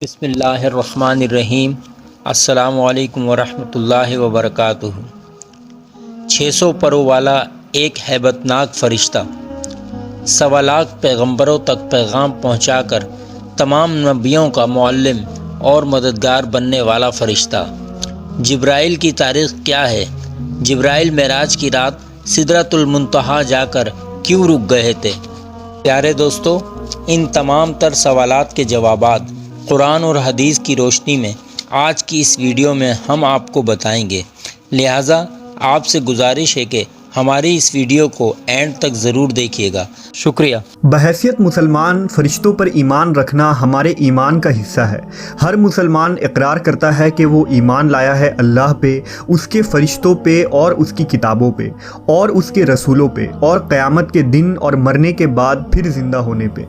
بسم اللہ الرحمن الرحیم۔ السلام علیکم ورحمۃ اللہ وبرکاتہ۔ 600 پروں والا ایک ہیبت ناک فرشتہ، 1.25 لاکھ پیغمبروں تک پیغام پہنچا کر تمام نبیوں کا معلم اور مددگار بننے والا فرشتہ۔ جبرائیل کی تاریخ کیا ہے؟ جبرائیل معراج کی رات سدرۃ المنتہا جا کر کیوں رک گئے تھے؟ پیارے دوستو، ان تمام تر سوالات کے جوابات قرآن اور حدیث کی روشنی میں آج کی اس ویڈیو میں ہم آپ کو بتائیں گے، لہٰذا آپ سے گزارش ہے کہ ہماری اس ویڈیو کو اینڈ تک ضرور دیکھیے گا۔ شکریہ۔ بحیثیت مسلمان فرشتوں پر ایمان رکھنا ہمارے ایمان کا حصہ ہے۔ ہر مسلمان اقرار کرتا ہے کہ وہ ایمان لایا ہے اللہ پہ، اس کے فرشتوں پہ اور اس کی کتابوں پہ اور اس کے رسولوں پہ اور قیامت کے دن اور مرنے کے بعد پھر زندہ ہونے پہ۔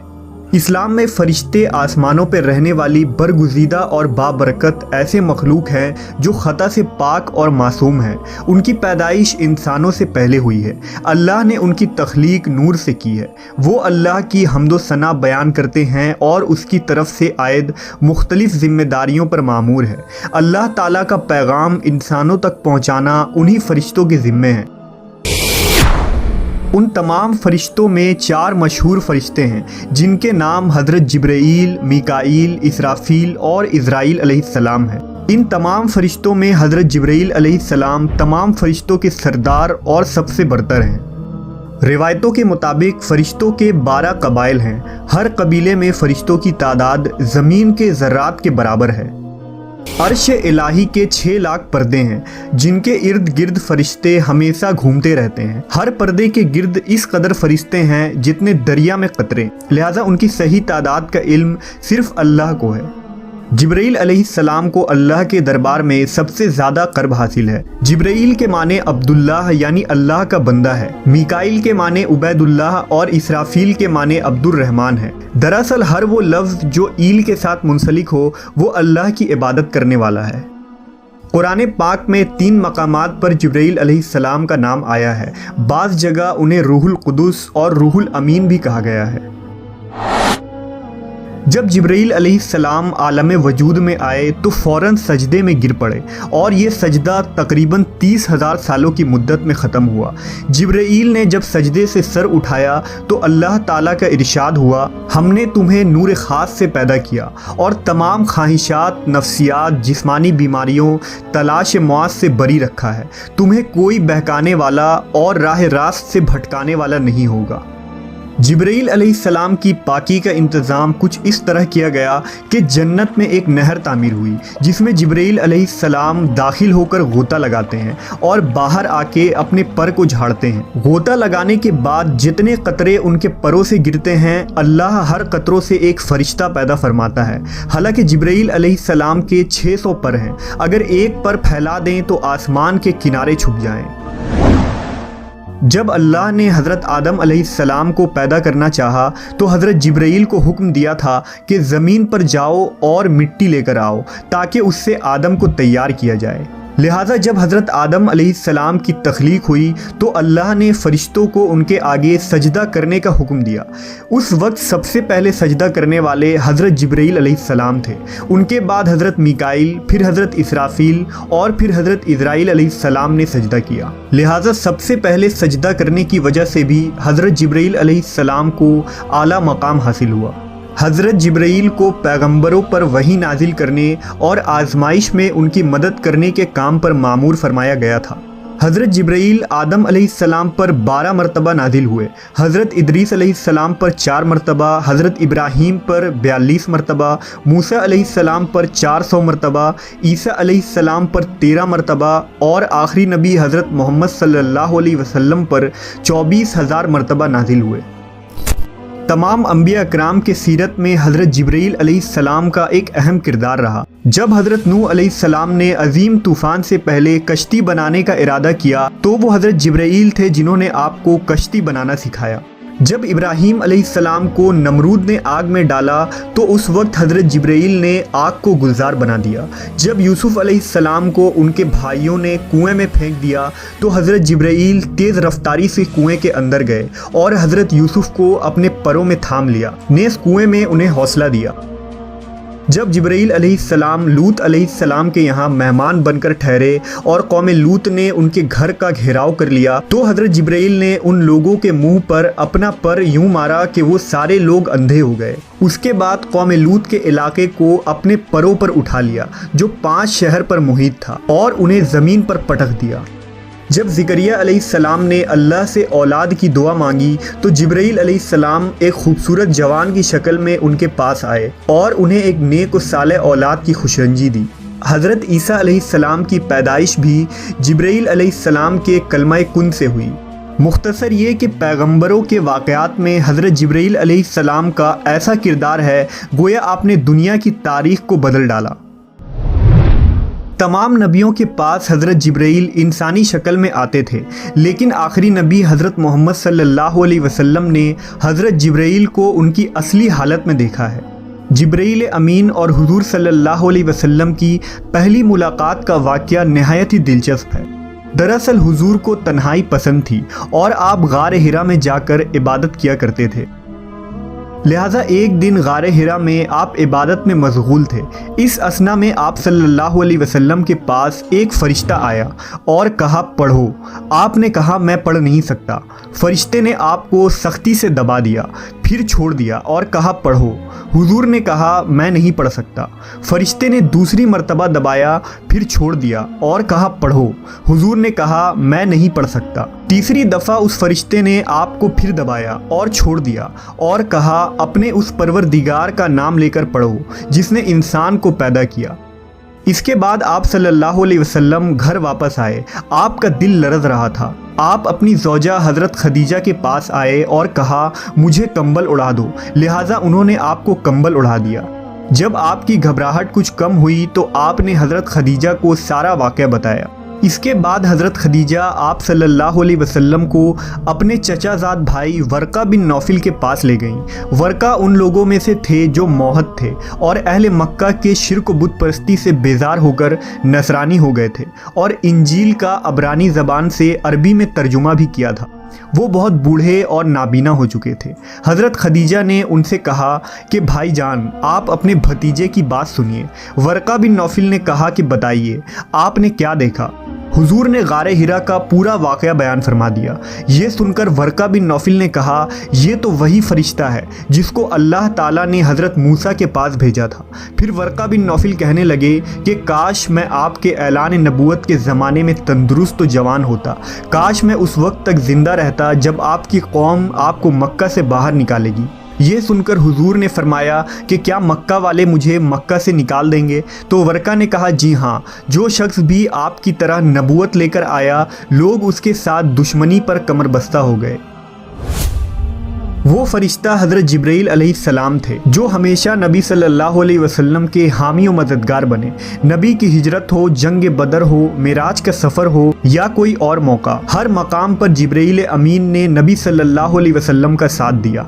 اسلام میں فرشتے آسمانوں پہ رہنے والی برگزیدہ اور بابرکت ایسے مخلوق ہیں جو خطا سے پاک اور معصوم ہیں۔ ان کی پیدائش انسانوں سے پہلے ہوئی ہے۔ اللہ نے ان کی تخلیق نور سے کی ہے۔ وہ اللہ کی حمد و ثنا بیان کرتے ہیں اور اس کی طرف سے عائد مختلف ذمہ داریوں پر مامور ہے۔ اللہ تعالیٰ کا پیغام انسانوں تک پہنچانا انہی فرشتوں کے ذمے ہے۔ ان تمام فرشتوں میں 4 مشہور فرشتے ہیں جن کے نام حضرت جبرائیل، میکائیل، اسرافیل اور عزرائیل علیہ السلام ہیں۔ ان تمام فرشتوں میں حضرت جبرائیل علیہ السلام تمام فرشتوں کے سردار اور سب سے برتر ہیں۔ روایتوں کے مطابق فرشتوں کے 12 قبائل ہیں۔ ہر قبیلے میں فرشتوں کی تعداد زمین کے ذرات کے برابر ہے۔ عرش الہی کے 6 لاکھ پردے ہیں جن کے ارد گرد فرشتے ہمیشہ گھومتے رہتے ہیں۔ ہر پردے کے گرد اس قدر فرشتے ہیں جتنے دریا میں قطرے، لہٰذا ان کی صحیح تعداد کا علم صرف اللہ کو ہے۔ جبرائیل علیہ السلام کو اللہ کے دربار میں سب سے زیادہ قرب حاصل ہے۔ جبرائیل کے معنی عبداللہ یعنی اللہ کا بندہ ہے، میکائیل کے معنی عبید اللہ اور اسرافیل کے معنی عبد الرحمن ہے۔ دراصل ہر وہ لفظ جو ایل کے ساتھ منسلک ہو وہ اللہ کی عبادت کرنے والا ہے۔ قرآن پاک میں 3 مقامات پر جبرائیل علیہ السلام کا نام آیا ہے۔ بعض جگہ انہیں روح القدس اور روح الامین بھی کہا گیا ہے۔ جب جبرائیل علیہ السلام عالم وجود میں آئے تو فوراً سجدے میں گر پڑے اور یہ سجدہ تقریباً 30,000 سالوں کی مدت میں ختم ہوا۔ جبرائیل نے جب سجدے سے سر اٹھایا تو اللہ تعالیٰ کا ارشاد ہوا، ہم نے تمہیں نور خاص سے پیدا کیا اور تمام خواہشات، نفسیات، جسمانی بیماریوں، تلاش معاش سے بری رکھا ہے۔ تمہیں کوئی بہکانے والا اور راہ راست سے بھٹکانے والا نہیں ہوگا۔ جبرائیل علیہ السلام کی پاکی کا انتظام کچھ اس طرح کیا گیا کہ جنت میں ایک نہر تعمیر ہوئی جس میں جبرائیل علیہ السلام داخل ہو کر غوطہ لگاتے ہیں اور باہر آ کے اپنے پر کو جھاڑتے ہیں۔ غوطہ لگانے کے بعد جتنے قطرے ان کے پروں سے گرتے ہیں، اللہ ہر قطروں سے ایک فرشتہ پیدا فرماتا ہے۔ حالانکہ جبرائیل علیہ السلام کے 600 پر ہیں، اگر ایک پر پھیلا دیں تو آسمان کے کنارے چھپ جائیں۔ جب اللہ نے حضرت آدم علیہ السلام کو پیدا کرنا چاہا تو حضرت جبرائیل کو حکم دیا تھا کہ زمین پر جاؤ اور مٹی لے کر آؤ تاکہ اس سے آدم کو تیار کیا جائے۔ لہٰذا جب حضرت آدم علیہ السلام کی تخلیق ہوئی تو اللہ نے فرشتوں کو ان کے آگے سجدہ کرنے کا حکم دیا۔ اس وقت سب سے پہلے سجدہ کرنے والے حضرت جبرائیل علیہ السلام تھے، ان کے بعد حضرت میکائیل، پھر حضرت اسرافیل اور پھر حضرت عزرائیل علیہ السلام نے سجدہ کیا۔ لہٰذا سب سے پہلے سجدہ کرنے کی وجہ سے بھی حضرت جبرائیل علیہ السلام کو اعلیٰ مقام حاصل ہوا۔ حضرت جبرائیل کو پیغمبروں پر وحی نازل کرنے اور آزمائش میں ان کی مدد کرنے کے کام پر مامور فرمایا گیا تھا۔ حضرت جبرائیل آدم علیہ السلام پر 12 مرتبہ نازل ہوئے، حضرت ادریس علیہ السلام پر 4 مرتبہ، حضرت ابراہیم پر 42 مرتبہ، موسیٰ علیہ السلام پر 400 مرتبہ، عیسیٰ علیہ السلام پر 13 مرتبہ اور آخری نبی حضرت محمد صلی اللہ علیہ وسلم پر 24,000 مرتبہ نازل ہوئے۔ تمام انبیاء اکرام کے سیرت میں حضرت جبرائیل علیہ السلام کا ایک اہم کردار رہا۔ جب حضرت نوح علیہ السلام نے عظیم طوفان سے پہلے کشتی بنانے کا ارادہ کیا تو وہ حضرت جبرائیل تھے جنہوں نے آپ کو کشتی بنانا سکھایا۔ جب ابراہیم علیہ السلام کو نمرود نے آگ میں ڈالا تو اس وقت حضرت جبرائیل نے آگ کو گلزار بنا دیا۔ جب یوسف علیہ السلام کو ان کے بھائیوں نے کنویں میں پھینک دیا تو حضرت جبرائیل تیز رفتاری سے کنویں کے اندر گئے اور حضرت یوسف کو اپنے پروں میں تھام لیا، نیز کنویں میں انہیں حوصلہ دیا۔ جب جبرائیل علیہ السلام لوط علیہ السلام کے یہاں مہمان بن کر ٹھہرے اور قوم لوط نے ان کے گھر کا گھیراؤ کر لیا تو حضرت جبرائیل نے ان لوگوں کے منہ پر اپنا پر یوں مارا کہ وہ سارے لوگ اندھے ہو گئے۔ اس کے بعد قوم لوط کے علاقے کو اپنے پروں پر اٹھا لیا جو 5 شہر پر محیط تھا اور انہیں زمین پر پٹک دیا۔ جب زکریا علیہ السلام نے اللہ سے اولاد کی دعا مانگی تو جبرائیل علیہ السلام ایک خوبصورت جوان کی شکل میں ان کے پاس آئے اور انہیں ایک نیک و صالح اولاد کی خوشرنجی دی۔ حضرت عیسیٰ علیہ السلام کی پیدائش بھی جبرائیل علیہ السلام کے کلمہ کن سے ہوئی۔ مختصر یہ کہ پیغمبروں کے واقعات میں حضرت جبرائیل علیہ السلام کا ایسا کردار ہے گویا آپ نے دنیا کی تاریخ کو بدل ڈالا۔ تمام نبیوں کے پاس حضرت جبرائیل انسانی شکل میں آتے تھے، لیکن آخری نبی حضرت محمد صلی اللہ علیہ وسلم نے حضرت جبرائیل کو ان کی اصلی حالت میں دیکھا ہے۔ جبرائیل امین اور حضور صلی اللہ علیہ وسلم کی پہلی ملاقات کا واقعہ نہایت ہی دلچسپ ہے۔ دراصل حضور کو تنہائی پسند تھی اور آپ غار حرا میں جا کر عبادت کیا کرتے تھے، لہٰذا ایک دن غار حرا میں آپ عبادت میں مشغول تھے۔ اس اثنا میں آپ صلی اللہ علیہ وسلم کے پاس ایک فرشتہ آیا اور کہا پڑھو۔ آپ نے کہا میں پڑھ نہیں سکتا۔ فرشتے نے آپ کو سختی سے دبا دیا، پھر چھوڑ دیا اور کہا پڑھو۔ حضور نے کہا میں نہیں پڑھ سکتا۔ فرشتے نے دوسری مرتبہ دبایا، پھر چھوڑ دیا اور کہا پڑھو۔ حضور نے کہا میں نہیں پڑھ سکتا۔ تیسری دفعہ اس فرشتے نے آپ کو پھر دبایا اور چھوڑ دیا اور کہا اپنے اس پروردگار کا نام لے کر پڑھو جس نے انسان کو پیدا کیا۔ اس کے بعد آپ صلی اللہ علیہ وسلم گھر واپس آئے۔ آپ کا دل لرز رہا تھا۔ آپ اپنی زوجہ حضرت خدیجہ کے پاس آئے اور کہا مجھے کمبل اڑا دو، لہٰذا انہوں نے آپ کو کمبل اڑا دیا۔ جب آپ کی گھبراہٹ کچھ کم ہوئی تو آپ نے حضرت خدیجہ کو سارا واقعہ بتایا۔ اس کے بعد حضرت خدیجہ آپ صلی اللہ علیہ وسلم کو اپنے چچا زاد بھائی ورقہ بن نوفل کے پاس لے گئیں۔ ورقہ ان لوگوں میں سے تھے جو موحد تھے اور اہل مکہ کے شرک و بت پرستی سے بیزار ہو کر نصرانی ہو گئے تھے اور انجیل کا عبرانی زبان سے عربی میں ترجمہ بھی کیا تھا۔ وہ بہت بوڑھے اور نابینا ہو چکے تھے۔ حضرت خدیجہ نے ان سے کہا کہ بھائی جان آپ اپنے بھتیجے کی بات سنیے۔ ورقہ بن نوفل نے کہا کہ بتائیے آپ نے کیا دیکھا؟ حضور نے غار حرا کا پورا واقعہ بیان فرما دیا۔ یہ سن کر ورقہ بن نوفل نے کہا یہ تو وہی فرشتہ ہے جس کو اللہ تعالیٰ نے حضرت موسیٰ کے پاس بھیجا تھا۔ پھر ورقہ بن نوفل کہنے لگے کہ کاش میں آپ کے اعلان نبوت کے زمانے میں تندرست و جوان ہوتا، کاش میں اس وقت تک زندہ رہتا جب آپ کی قوم آپ کو مکہ سے باہر نکالے گی۔ یہ سن کر حضور نے فرمایا کہ کیا مکہ والے مجھے مکہ سے نکال دیں گے؟ تو ورقہ نے کہا جی ہاں، جو شخص بھی آپ کی طرح نبوت لے کر آیا لوگ اس کے ساتھ دشمنی پر کمر بستہ ہو گئے۔ وہ فرشتہ حضرت جبرائیل علیہ السلام تھے جو ہمیشہ نبی صلی اللہ علیہ وسلم کے حامی و مددگار بنے۔ نبی کی ہجرت ہو، جنگ بدر ہو، معراج کا سفر ہو یا کوئی اور موقع، ہر مقام پر جبرائیل امین نے نبی صلی اللہ علیہ وسلم کا ساتھ دیا۔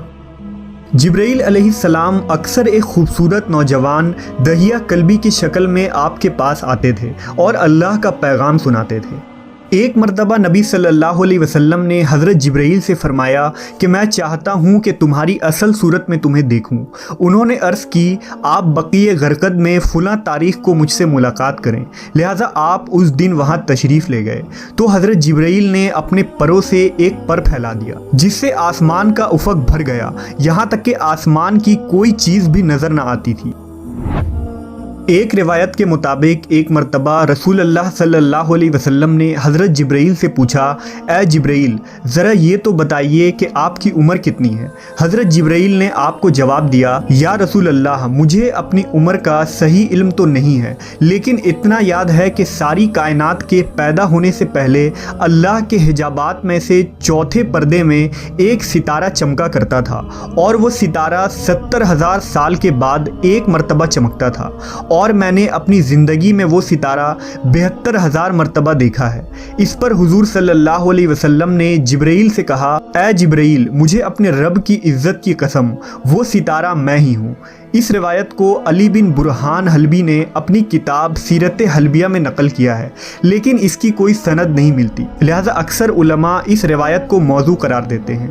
جبرائیل علیہ السلام اکثر ایک خوبصورت نوجوان دہیہ قلبی کی شکل میں آپ کے پاس آتے تھے اور اللہ کا پیغام سناتے تھے۔ ایک مرتبہ نبی صلی اللہ علیہ وسلم نے حضرت جبرائیل سے فرمایا کہ میں چاہتا ہوں کہ تمہاری اصل صورت میں تمہیں دیکھوں۔ انہوں نے عرض کی آپ بقیع غرقد میں فلاں تاریخ کو مجھ سے ملاقات کریں، لہٰذا آپ اس دن وہاں تشریف لے گئے تو حضرت جبرائیل نے اپنے پروں سے ایک پر پھیلا دیا جس سے آسمان کا افق بھر گیا، یہاں تک کہ آسمان کی کوئی چیز بھی نظر نہ آتی تھی۔ ایک روایت کے مطابق ایک مرتبہ رسول اللہ صلی اللہ علیہ وسلم نے حضرت جبرائیل سے پوچھا اے جبرائیل ذرا یہ تو بتائیے کہ آپ کی عمر کتنی ہے؟ حضرت جبرائیل نے آپ کو جواب دیا یا رسول اللہ مجھے اپنی عمر کا صحیح علم تو نہیں ہے، لیکن اتنا یاد ہے کہ ساری کائنات کے پیدا ہونے سے پہلے اللہ کے حجابات میں سے چوتھے پردے میں ایک ستارہ چمکا کرتا تھا اور وہ ستارہ 70,000 سال کے بعد ایک مرتبہ چمکتا تھا، اور میں نے اپنی زندگی میں وہ ستارہ 72,000 مرتبہ دیکھا ہے۔ اس پر حضور صلی اللہ علیہ وسلم نے جبرائیل سے کہا اے جبرائیل مجھے اپنے رب کی عزت کی قسم وہ ستارہ میں ہی ہوں۔ اس روایت کو علی بن برہان حلبی نے اپنی کتاب سیرت حلبیہ میں نقل کیا ہے، لیکن اس کی کوئی سند نہیں ملتی، لہذا اکثر علماء اس روایت کو موضوع قرار دیتے ہیں۔